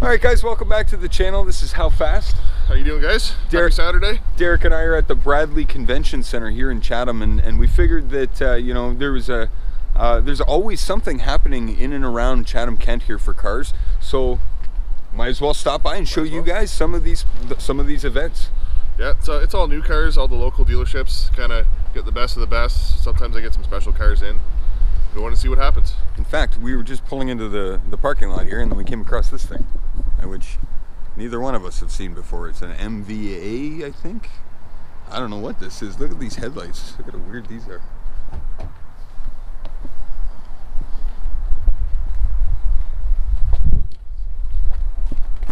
Alright guys, welcome back to the channel. This is How Fast. How you doing, guys? Happy Saturday. Derek and I are at the Bradley Convention Center here in Chatham, and we figured that you know, there's always something happening in and around Chatham Kent here for cars, so might as well stop by and show you guys some of these events. Yeah, it's all new cars. All the local dealerships kind of get the best of the best. Sometimes they get some special cars in. We want to see what happens. In fact, we were just pulling into the parking lot here, and then we came across this thing, which neither one of us have seen before. It's an MVA, I think. I don't know what this is. Look at these headlights. Look at how weird these are.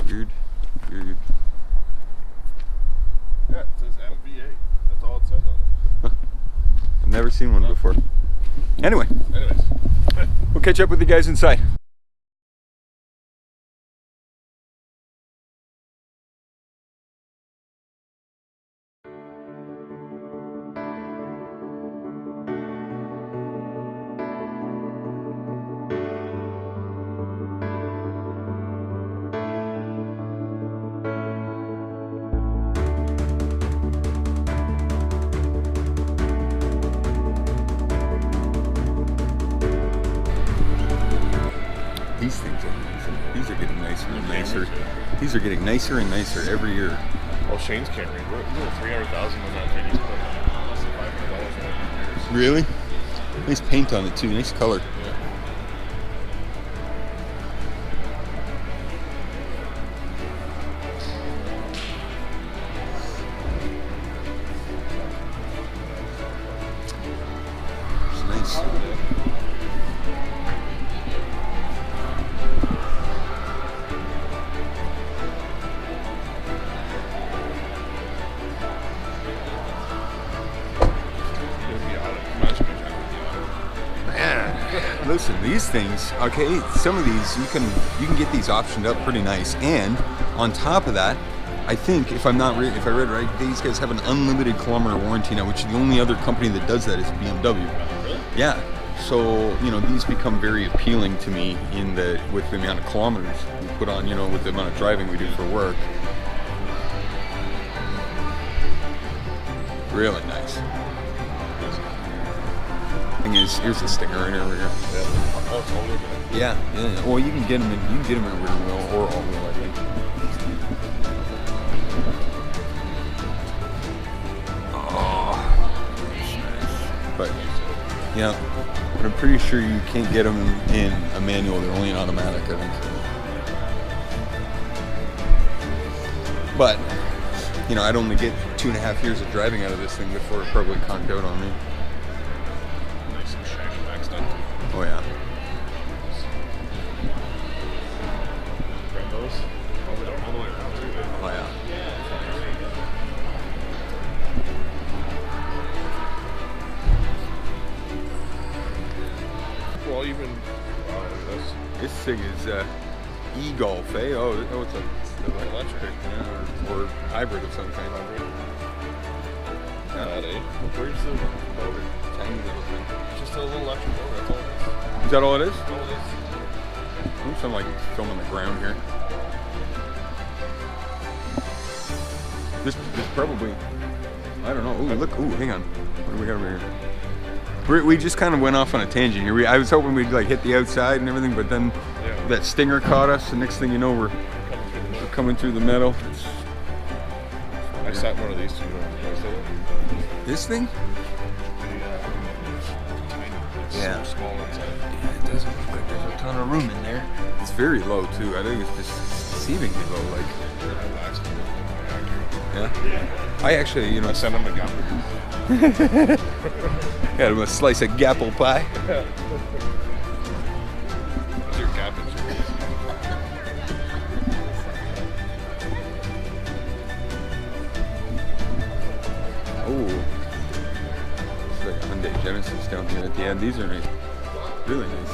Weird. Yeah, it says MVA. That's all it says on it. I've never seen one before. Anyways, we'll catch up with you guys inside. These are getting nicer and nicer. These are getting nicer and nicer every year. Oh, Shane's Camry. We're at 300,000 on that thing. He's put less than $500 on it. Really? Nice paint on it too. Nice color. Yeah. It's nice. Listen, these things, okay, some of these you can get these optioned up pretty nice, and on top of that, I think if I read right, these guys have an unlimited kilometer warranty now, which the only other company that does that is BMW. Yeah, so you know, these become very appealing to me with the amount of kilometers we put on, you know, with the amount of driving we do for work. Really nice. Thing is, here's the stinger in over here. Oh, it's all good. Yeah. Well, you can get them in rear wheel or all wheel, I think. Oh, nice. But yeah, but I'm pretty sure you can't get them in a manual. They're only an automatic, I think. But you know, I'd only get 2.5 years of driving out of this thing before it probably conked out on me. Oh yeah. Oh yeah. Well, even this thing is e-Golf, eh? Oh, it's a electric, yeah, or hybrid of some kind. Where's the motor? Tiny little thing. Just a little electric motor. That's all it is. Is that all it is? That's all it is. Looks like filming the ground here. This probably, I don't know. Ooh, look. Ooh, hang on. What do we got over here? We just kind of went off on a tangent here. I was hoping we'd like hit the outside and everything, but then that stinger caught us. The next thing you know, we're coming through the meadow. I sat in one of these two. This thing? Yeah. So small inside. Yeah, it doesn't look like there's a ton of room in there. It's very low too. I think it's just deceivingly low. Like. Yeah. I actually, you know, I sent him a gapple. Got him a slice of gapple pie. What's your gap insurance? Oh. It's like a Hyundai Genesis down here at the end. These are nice. Really nice.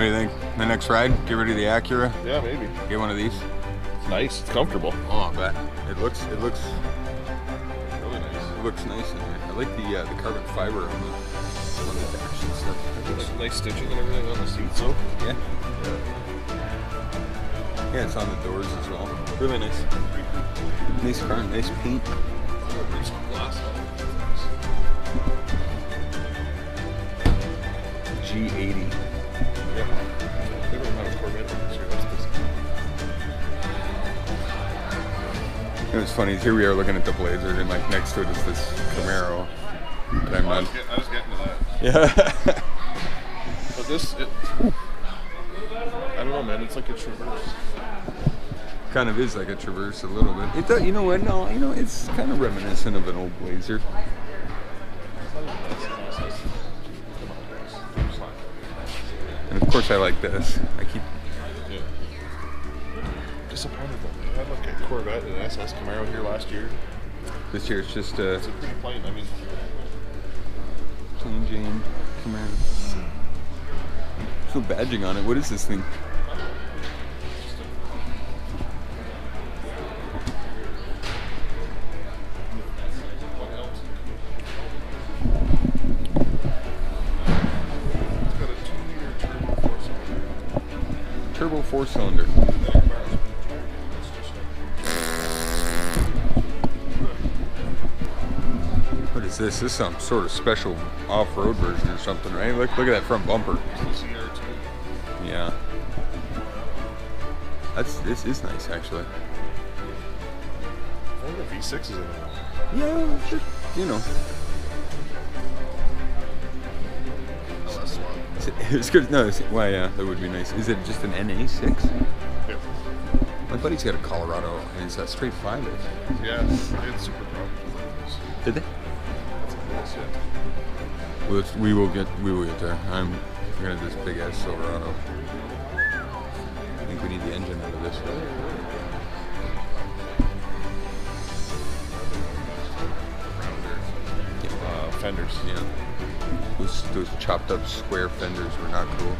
What do you think? The next ride? Get rid of the Acura? Yeah, maybe. Get one of these? It's nice. It's comfortable. Oh, I bet. It looks really nice. It looks nice in here. I like the carbon fiber on the dash and stuff. Nice stitching and everything on the seats, though. Yeah. Yeah, it's on the doors as well. Really nice. Nice car, nice paint. G80. Yeah. They don't have a Corvette this year. That's It was funny. Here we are looking at the Blazer, and like next to it is this Camaro. But I'm not. I was getting to that. Yeah. But this, I don't know, man. It's like a Traverse. Kind of is like a Traverse a little bit. It does, you know what? No, it's kind of reminiscent of an old Blazer. And of course, I like this. I keep. Yeah. Disappointed though. They had like a Corvette and an SS Camaro here last year. This year it's just It's a pretty plain. I mean, plain Jane Camaro. There's no badging on it. What is this thing? it's got a 2-liter turbo 4-cylinder. Turbo 4-cylinder. What is this? This is some sort of special off-road version or something, right? Look at that front bumper. Yeah. This is nice, actually. I think a V6 is in it. Yeah, you know. Oh, that's swag. It's good. No, well, yeah, that would be nice. Is it just an NA6? Yeah. My buddy's got a Colorado, and it's a straight 5. Yeah, it's super profitable. Did they? Yes, yeah. Well, we will get there. I'm gonna have this big ass Silverado. I think we need the engine out of this. Fenders. Yeah. Those chopped up square fenders were not cool.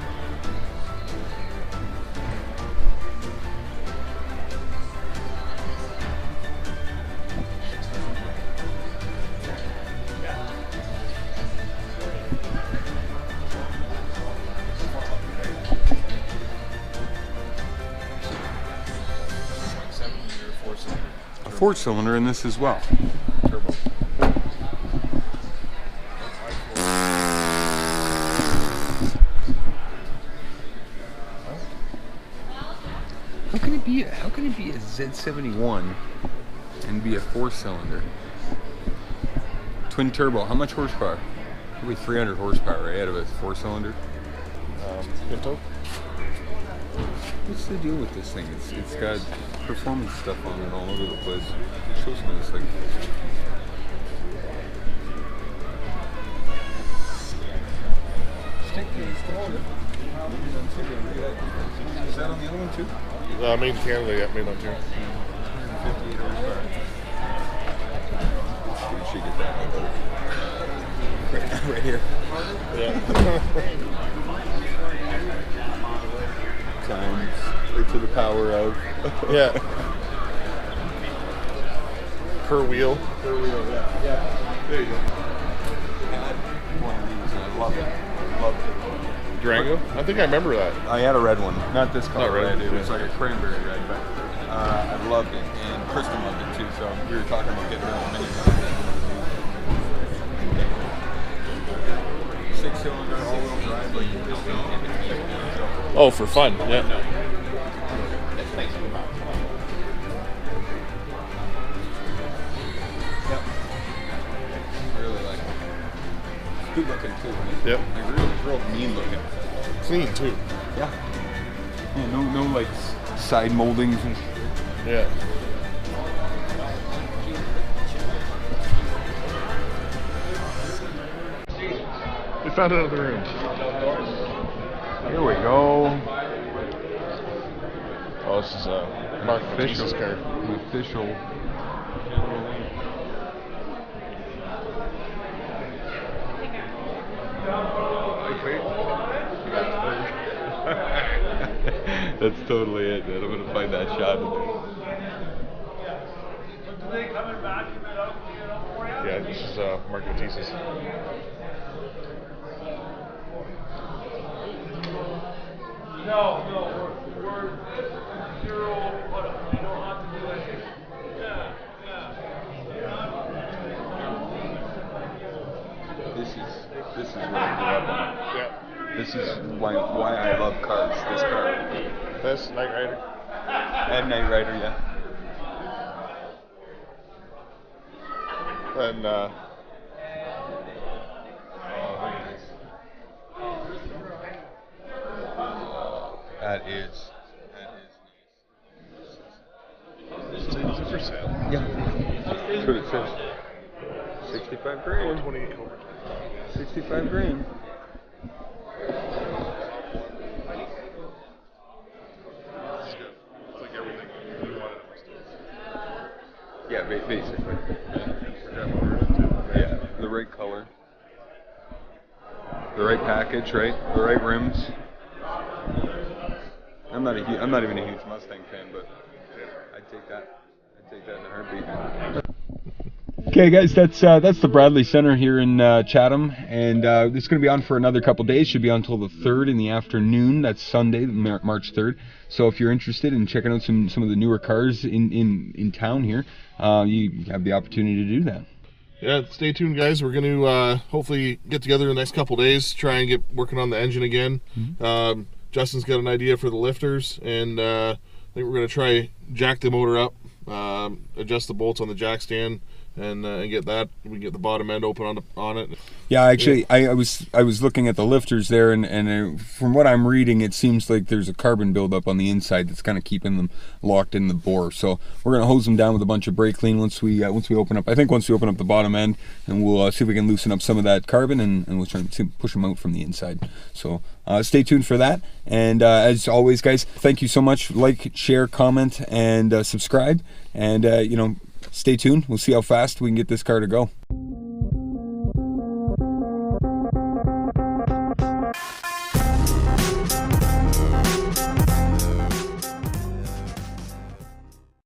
A 4-cylinder in this as well. Turbo. How can it be a Z71 and be a 4-cylinder? Twin turbo. How much horsepower? Probably 300 horsepower, right, out of a 4-cylinder. Pinto. What's the deal with this thing? It's got performance stuff on it all over the place. It's so nice, like. Is that on the other one too? Made in Canada, yeah, made on here. 158 horsepower. We should get that right here. Yeah. Times right to the power of. Yeah. Per wheel. Per wheel, yeah. There you go. I had one of these and I loved it. Loved it. Durango? I think I remember that. I had a red one, not this color. Not red, It was yeah. like a cranberry red, but I loved it, and Kristen loved it too. So we were talking about getting rid of mini. 6-cylinder all-wheel drive, like this thing. Oh, for fun, yeah. Yep. Really like it. Good looking too. Right? Yep. Like real mean looking. Clean too. Yeah. Yeah. No like side moldings and shit. Yeah. We found another room. Here we go. Oh, this is Mark Fisher's car. An official. That's totally it, man. I'm gonna find that shot. Yeah, this is Mark Matisse's. No, we're 0, what, you don't have to do anything. Yeah. This is what I grew up on. Yeah. This is why I love cars. This car. This Knight Rider. And Knight Rider, yeah. And Oh, look at this. That is nice. is it for sale? Yeah. That's what it says. 65 grand. 28 Cobra. 65 grand. It's good. It's like everything we wanted it to. Yeah, basically. Yeah. Yeah, the right color. The right package, right? The right rims. I'm not even a huge Mustang fan, but I'd take that in a heartbeat. Okay, guys, that's the Bradley Center here in Chatham, and it's going to be on for another couple days. Should be on until the 3rd in the afternoon. That's Sunday, March 3rd. So if you're interested in checking out some of the newer cars in town here, you have the opportunity to do that. Yeah, stay tuned, guys. We're going to hopefully get together in the next couple days, try and get working on the engine again. Mm-hmm. Justin's got an idea for the lifters, and I think we're going to try jack the motor up, adjust the bolts on the jack stand, and get that. We can get the bottom end open on it. Yeah, actually, I was looking at the lifters there, and from what I'm reading, it seems like there's a carbon buildup on the inside that's kind of keeping them locked in the bore. So we're gonna hose them down with a bunch of brake clean once we open up. I think once we open up the bottom end, and we'll see if we can loosen up some of that carbon, and we'll try to push them out from the inside. So stay tuned for that. And as always, guys, thank you so much. Like, share, comment, and subscribe. And stay tuned. We'll see how fast we can get this car to go.